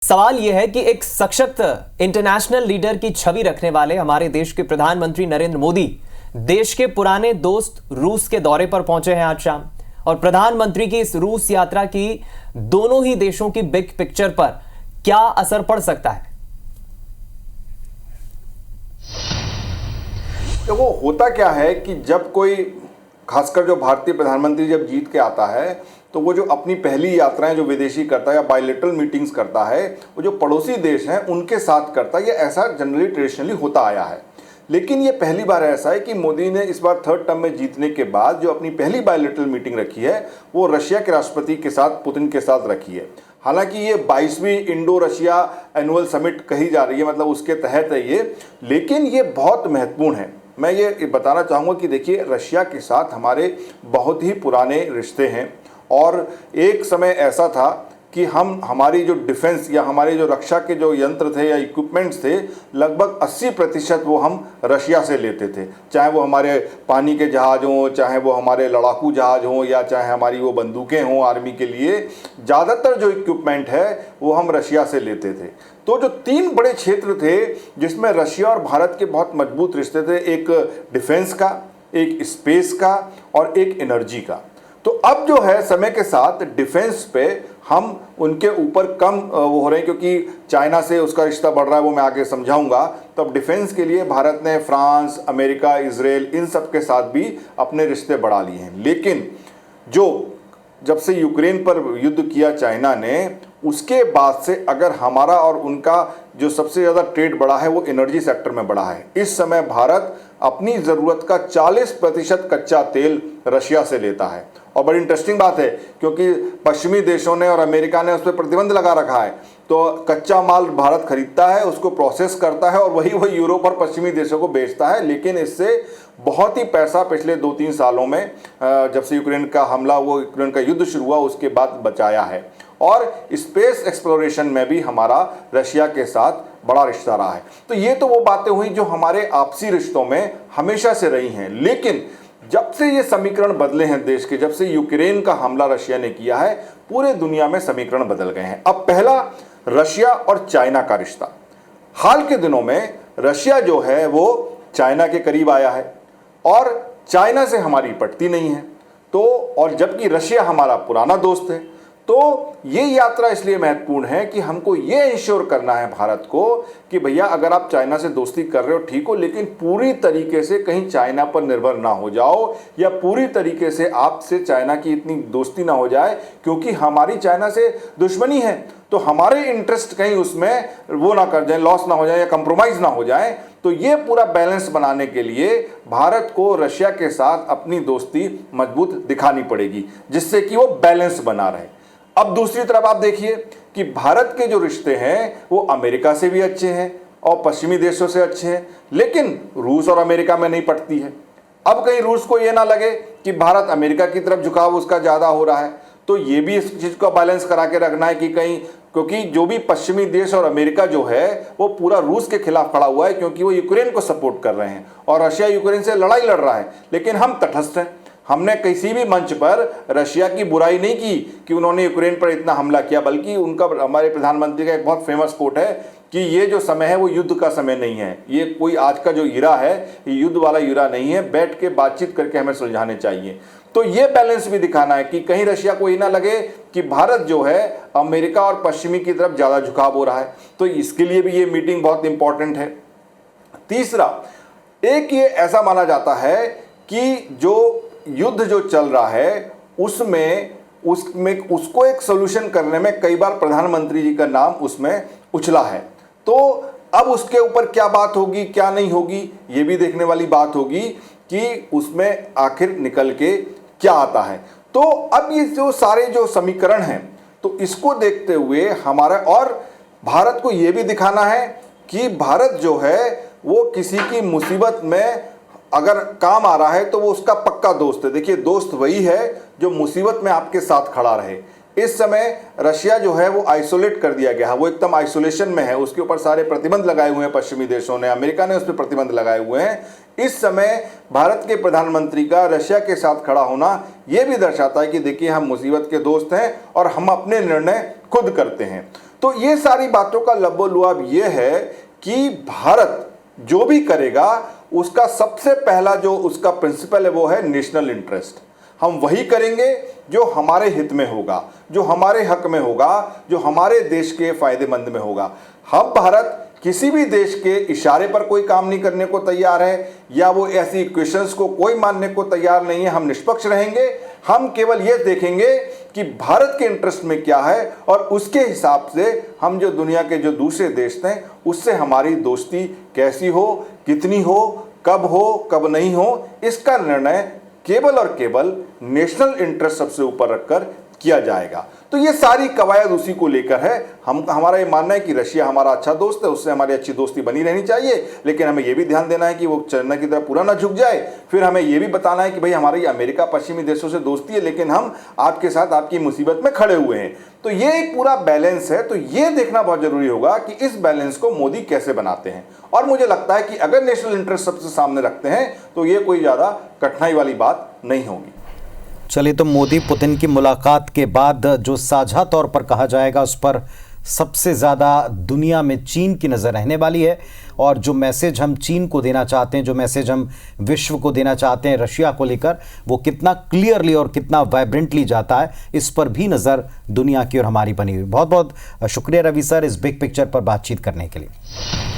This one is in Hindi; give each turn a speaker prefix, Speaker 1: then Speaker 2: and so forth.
Speaker 1: सवाल यह है कि एक सशक्त इंटरनेशनल लीडर की छवि रखने वाले हमारे देश के प्रधानमंत्री नरेंद्र मोदी देश के पुराने दोस्त रूस के दौरे पर पहुंचे हैं आज शाम। और प्रधानमंत्री की इस रूस यात्रा की दोनों ही देशों की बिग पिक्चर पर क्या असर पड़ सकता है?
Speaker 2: देखो, होता क्या है कि जब कोई, खासकर जो भारतीय प्रधानमंत्री जब जीत के आता है तो वो जो अपनी पहली यात्राएं जो विदेशी करता है या बायलैटरल मीटिंग्स करता है वो जो पड़ोसी देश हैं उनके साथ करता है। ये ऐसा जनरली ट्रेडिशनली होता आया है, लेकिन ये पहली बार ऐसा है कि मोदी ने इस बार थर्ड टर्म में जीतने के बाद जो अपनी पहली बायलैटरल मीटिंग रखी है वो रशिया के राष्ट्रपति के साथ, पुतिन के साथ रखी है। हालांकि ये 22वीं इंडो रशिया एनुअल समिट कही जा रही है, मतलब उसके तहत है ये, लेकिन ये बहुत महत्वपूर्ण है। मैं ये बताना चाहूँगा कि देखिए, रशिया के साथ हमारे बहुत ही पुराने रिश्ते हैं और एक समय ऐसा था कि हमारी जो डिफेंस या हमारे जो रक्षा के जो यंत्र थे या इक्विपमेंट्स थे, लगभग 80% वो हम रशिया से लेते थे। चाहे वो हमारे पानी के जहाज़ हों, चाहे वो हमारे लड़ाकू जहाज़ हों, या चाहे हमारी वो बंदूकें हों आर्मी के लिए, ज़्यादातर जो इक्विपमेंट है वो हम रशिया से लेते थे। तो जो 3 बड़े क्षेत्र थे जिसमें रशिया और भारत के बहुत मजबूत रिश्ते थे, एक डिफेंस का, एक स्पेस का और एक एनर्जी का। तो अब जो है समय के साथ डिफेंस पे हम उनके ऊपर कम वो हो रहे हैं, क्योंकि चाइना से उसका रिश्ता बढ़ रहा है, वो मैं आगे समझाऊंगा। तो अब डिफेंस के लिए भारत ने फ्रांस, अमेरिका, इजराइल, इन सब के साथ भी अपने रिश्ते बढ़ा लिए हैं। लेकिन जब से यूक्रेन पर युद्ध किया चाइना ने, उसके बाद से अगर हमारा और उनका जो सबसे ज़्यादा ट्रेड बढ़ा है वो एनर्जी सेक्टर में बढ़ा है। इस समय भारत अपनी ज़रूरत का 40% कच्चा तेल रशिया से लेता है। और बड़ी इंटरेस्टिंग बात है, क्योंकि पश्चिमी देशों ने और अमेरिका ने उस पर प्रतिबंध लगा रखा है। तो कच्चा माल भारत खरीदता है, उसको प्रोसेस करता है और वही यूरोप और पश्चिमी देशों को बेचता है। लेकिन इससे बहुत ही पैसा पिछले 2-3 सालों में, जब से यूक्रेन का हमला, वो यूक्रेन का युद्ध शुरू हुआ उसके बाद बचाया है। और स्पेस एक्सप्लोरेशन में भी हमारा रशिया के साथ बड़ा रिश्ता रहा है। तो ये तो वो बातें हुई जो हमारे आपसी रिश्तों में हमेशा से रही हैं। लेकिन जब से ये समीकरण बदले हैं देश के, जब से यूक्रेन का हमला रशिया ने किया है, पूरे दुनिया में समीकरण बदल गए हैं। अब पहला, रशिया और चाइना का रिश्ता। हाल के दिनों में रशिया जो है वो चाइना के करीब आया है और चाइना से हमारी पटती नहीं है। तो और जबकि रशिया हमारा पुराना दोस्त है, तो ये यात्रा इसलिए महत्वपूर्ण है कि हमको ये इंश्योर करना है भारत को कि भैया, अगर आप चाइना से दोस्ती कर रहे हो ठीक हो, लेकिन पूरी तरीके से कहीं चाइना पर निर्भर ना हो जाओ, या पूरी तरीके से आपसे चाइना की इतनी दोस्ती ना हो जाए, क्योंकि हमारी चाइना से दुश्मनी है। तो हमारे इंटरेस्ट कहीं उसमें वो ना कर जाए, लॉस ना हो जाए या कंप्रोमाइज़ ना हो जाए। तो ये पूरा बैलेंस बनाने के लिए भारत को रशिया के साथ अपनी दोस्ती मजबूत दिखानी पड़ेगी, जिससे कि वो बैलेंस बना रहे। अब दूसरी तरफ आप देखिए कि भारत के जो रिश्ते हैं वो अमेरिका से भी अच्छे हैं और पश्चिमी देशों से अच्छे हैं, लेकिन रूस और अमेरिका में नहीं पटती है। अब कहीं रूस को ये ना लगे कि भारत अमेरिका की तरफ झुकाव उसका ज़्यादा हो रहा है, तो ये भी इस चीज़ को बैलेंस करा के रखना है कि कहीं, क्योंकि जो भी पश्चिमी देश और अमेरिका जो है वो पूरा रूस के खिलाफ खड़ा हुआ है, क्योंकि वो यूक्रेन को सपोर्ट कर रहे हैं और रशिया यूक्रेन से लड़ाई लड़ रहा है। लेकिन हम तटस्थ हैं। हमने किसी भी मंच पर रशिया की बुराई नहीं की कि उन्होंने यूक्रेन पर इतना हमला किया, बल्कि उनका, हमारे प्रधानमंत्री का एक बहुत फेमस कोट है कि ये जो समय है वो युद्ध का समय नहीं है, ये कोई आज का जो इरा है ये युद्ध वाला इरा नहीं है, बैठ के बातचीत करके हमें सुलझाने चाहिए। तो ये बैलेंस भी दिखाना है कि कहीं रशिया को ये ना लगे कि भारत जो है अमेरिका और पश्चिमी की तरफ ज़्यादा झुकाव हो रहा है। तो इसके लिए भी ये मीटिंग बहुत इंपॉर्टेंट है। तीसरा, एक ये ऐसा माना जाता है कि जो युद्ध जो चल रहा है उसमें उसको एक सोल्यूशन करने में कई बार प्रधानमंत्री जी का नाम उसमें उछला है। तो अब उसके ऊपर क्या बात होगी, क्या नहीं होगी, ये भी देखने वाली बात होगी कि उसमें आखिर निकल के क्या आता है। तो अब ये जो सारे जो समीकरण हैं, तो इसको देखते हुए हमारा और भारत को ये भी दिखाना है कि भारत जो है वो किसी की मुसीबत में अगर काम आ रहा है तो वो उसका पक्का दोस्त है। देखिए, दोस्त वही है जो मुसीबत में आपके साथ खड़ा रहे। इस समय रशिया जो है वो आइसोलेट कर दिया गया है, वो एकदम आइसोलेशन में है, उसके ऊपर सारे प्रतिबंध लगाए हुए हैं पश्चिमी देशों ने, अमेरिका ने उस पर प्रतिबंध लगाए हुए हैं। इस समय भारत के प्रधानमंत्री का रशिया के साथ खड़ा होना ये भी दर्शाता है कि देखिए, हम मुसीबत के दोस्त हैं और हम अपने निर्णय खुद करते हैं। तो ये सारी बातों का लबो-लुआब ये है कि भारत जो भी करेगा उसका सबसे पहला जो उसका प्रिंसिपल है वो है नेशनल इंटरेस्ट। हम वही करेंगे जो हमारे हित में होगा, जो हमारे हक में होगा, जो हमारे देश के फायदेमंद में होगा। हम भारत किसी भी देश के इशारे पर कोई काम नहीं करने को तैयार है या वो ऐसी क्वेश्चंस को कोई मानने को तैयार नहीं है। हम निष्पक्ष रहेंगे। हम केवल ये देखेंगे कि भारत के इंटरेस्ट में क्या है और उसके हिसाब से हम जो दुनिया के जो दूसरे देश हैं उससे हमारी दोस्ती कैसी हो, कितनी हो, कब नहीं हो, इसका निर्णय केवल और केवल नेशनल इंटरेस्ट सबसे ऊपर रखकर किया जाएगा। तो ये सारी कवायद उसी को लेकर है। हमारा ये मानना है कि रशिया हमारा अच्छा दोस्त है, उससे हमारी अच्छी दोस्ती बनी रहनी चाहिए, लेकिन हमें ये भी ध्यान देना है कि वो चाइना की तरह पूरा ना झुक जाए। फिर हमें ये भी बताना है कि भाई हमारी अमेरिका पश्चिमी देशों से दोस्ती है, लेकिन हम आपके साथ आपकी मुसीबत में खड़े हुए हैं। तो ये एक पूरा बैलेंस है। तो ये देखना बहुत जरूरी होगा कि इस बैलेंस को मोदी कैसे बनाते हैं। और मुझे लगता है कि अगर नेशनल इंटरेस्ट सबसे सामने रखते हैं तो ये कोई ज़्यादा कठिनाई वाली बात नहीं होगी।
Speaker 3: चलिए, तो मोदी पुतिन की मुलाकात के बाद जो साझा तौर पर कहा जाएगा उस पर सबसे ज़्यादा दुनिया में चीन की नज़र रहने वाली है। और जो मैसेज हम चीन को देना चाहते हैं, जो मैसेज हम विश्व को देना चाहते हैं रशिया को लेकर, वो कितना क्लियरली और कितना वाइब्रेंटली जाता है, इस पर भी नज़र दुनिया की और हमारी बनी हुई। बहुत बहुत शुक्रिया रवि सर, इस बिग पिक्चर पर बातचीत करने के लिए।